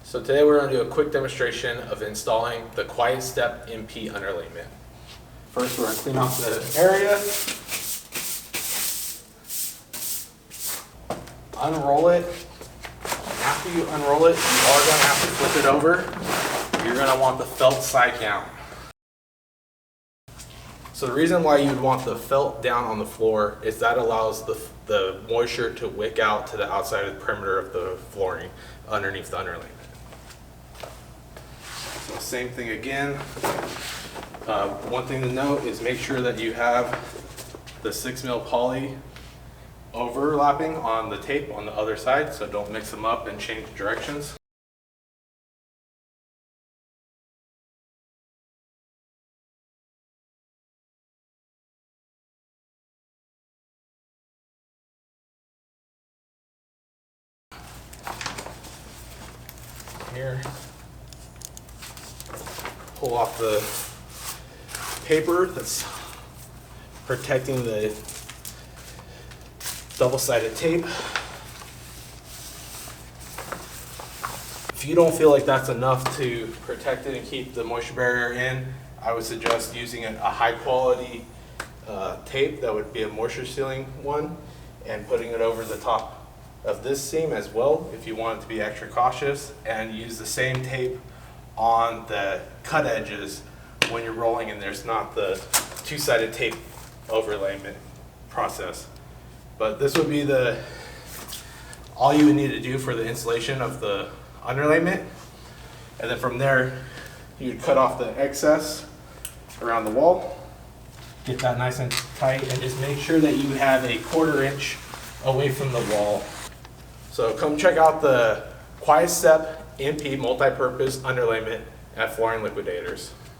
So today we're going to do a quick demonstration of installing the QuietStep MP Underlayment. First we're going to clean off the area, unroll it. After you unroll it, you are going to have to flip it over. You're going to want the felt side down. So the reason why you'd want the felt down on the floor is that allows the moisture to wick out to the outside of the perimeter of the flooring underneath the underlayment. So same thing again. One thing to note is make sure that you have the 6mm poly overlapping on the tape on the other side, so don't mix them up and change directions. Here, pull off the paper that's protecting the double-sided tape. If you don't feel like that's enough to protect it and keep the moisture barrier in, I would suggest using a high-quality tape that would be a moisture sealing one and putting it over the top of this seam as well if you want it to be extra cautious, and use the same tape on the cut edges when you're rolling and there's not the two-sided tape overlayment process. But this would be all you would need to do for the installation of the underlayment, and then from there you'd cut off the excess around the wall, get that nice and tight, and just make sure that you have a 1/4 inch away from the wall. So come check out the QuietStep MP multi-purpose underlayment at Flooring Liquidators.